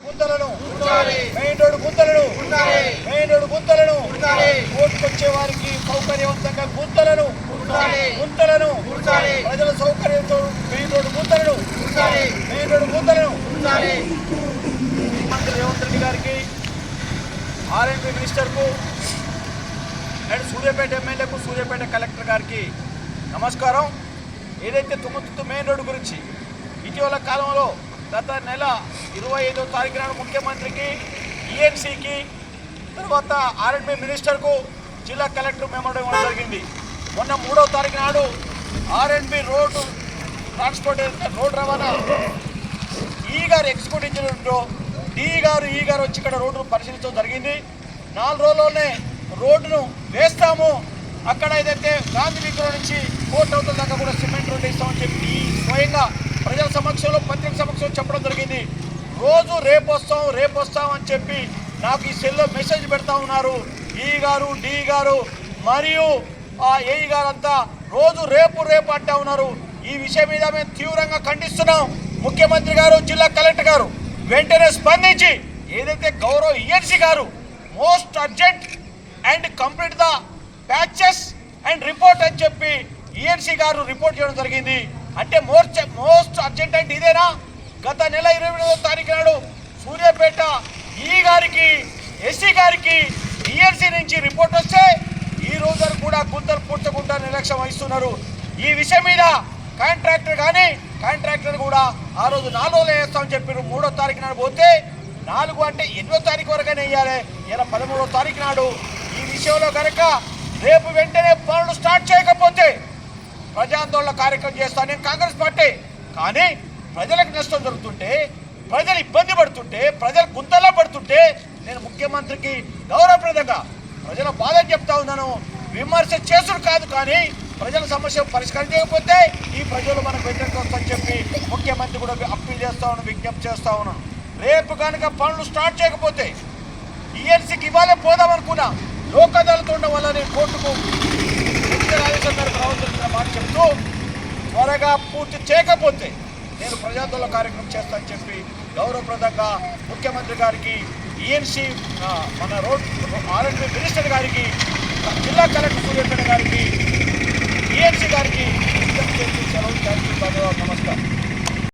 Main road గుంతలను కోర్టుకొచ్చే వారికి సౌకర్యవంతంగా గుంతలను ప్రజల సౌకర్యంతో మెయిన్ రోడ్డు గుంతలను మంత్రి రేవంత్ రెడ్డి గారికి, ఆర్ఎండ్బి మినిస్టర్కు అండ్ సూర్యాపేట ఎమ్మెల్యేకు, సూర్యాపేట కలెక్టర్ గారికి నమస్కారం. ఏదైతే తుమ్మతుత్తు మెయిన్ రోడ్డు గురించి ఇటీవల కాలంలో గత నెల 25వ తారీఖు నాడు ముఖ్యమంత్రికి, ఈఎన్సీకి, తర్వాత ఆర్ఎండ్బి మినిస్టర్కు, జిల్లా కలెక్టర్ మెమోరాండం ఇవ్వడం జరిగింది. మొన్న 3వ తారీఖు నాడు ఆర్ఎండ్బి రోడ్డు రవాణా గారు ఎగ్జిక్యూటివ్ ఇంజనీర్ ఈ గారు వచ్చి ఇక్కడ రోడ్డును పరిశీలించడం జరిగింది. 4 రోజుల్లోనే రోడ్డును వేస్తాము, అక్కడ ఏదైతే గాంధీ విగ్రహం నుంచి కోర్టు అవుతుల దాకా కూడా సిమెంట్ రోడ్డు ఇస్తామని చెప్పి స్వయంగా ప్రజల సమక్షంలో, పత్రిక సమక్షంలో చెప్పడం జరిగింది. రోజు రేపు వస్తాం అని చెప్పి నాకు ఈ సెల్లో మెసేజ్ పెడతా ఉన్నారు. ఈ గారు, డి గారు మరియు ఏఈ గారు అంతా రోజు రేపు అంటా ఉన్నారు. ఈ విషయం మీద మేము తీవ్రంగా ఖండిస్తున్నాం. ముఖ్యమంత్రి గారు, జిల్లా కలెక్టర్ గారు వెంటనే స్పందించి ఏదైతే గౌరవ ఈఎన్సీ గారు most urgent and complete the patches and report అని చెప్పి ఈఎన్సీ గారు రిపోర్ట్ చేయడం జరిగింది. అంటే మోస్ట్ అర్జెంట్ అంటే ఇదేనా? గత నెల 28వ తారీఖు నాడు సూర్యాపేట ఈ గారికి, ఎస్సీ గారికి ఈఎన్సీ నుంచి రిపోర్ట్ వస్తే ఈ రోజు కూడా గుంతలు పూడ్చకుండా నిర్లక్ష్యం వహిస్తున్నారు. ఈ విషయం మీద కాంట్రాక్టర్ కూడా ఆ రోజు 4 రోజులు వేస్తామని చెప్పారు. 3వ తారీఖు నాడు పోతే 4 అంటే 8వ తారీఖు వరకునే వేయాలి. ఇలా 13వ తారీఖు నాడు ఈ విషయంలో కనుక రేపు వెంటనే పనులు స్టార్ట్ చేయకపోతే ప్రజాందోళన కార్యక్రమం చేస్తాను నేను, కాంగ్రెస్ పార్టీ. కానీ ప్రజలకు నష్టం జరుగుతుంటే, ప్రజలు ఇబ్బంది పడుతుంటే, ప్రజలు గుంతల్లో పడుతుంటే నేను ముఖ్యమంత్రికి గౌరవప్రదంగా ప్రజల బాధని చెప్తా ఉన్నాను. విమర్శ చేసుడు కాదు, కానీ ప్రజల సమస్య పరిష్కరించకపోతే ఈ ప్రజలు మనకు వ్యతిరేకంగా వస్తారని చెప్పి ముఖ్యమంత్రి కూడా అప్పీల్ చేస్తా ఉన్నాను, విజ్ఞప్తి చేస్తా ఉన్నాను. రేపు కనుక పనులు స్టార్ట్ చేయకపోతే ఈఎన్సీకి ఇవ్వాలే పోదామనుకున్నా, లోక్ అదాలత్ ఉండడం వల్ల నేను కోర్టుకు మాట చెప్తూ త్వరగా పూర్తి చేయకపోతే నేను ప్రజాందోళన కార్యక్రమం చేస్తానని చెప్పి గౌరవప్రదంగా ముఖ్యమంత్రి గారికి, ఈఎన్సీ మన ఆర్ఎండ్బి మినిస్టర్ గారికి, జిల్లా కలెక్టర్ సూర్యాపేట గారికి, ఈఎన్సీ గారికి విజ్ఞప్తి చేసి సెలవు. Thank you. నమస్కారం.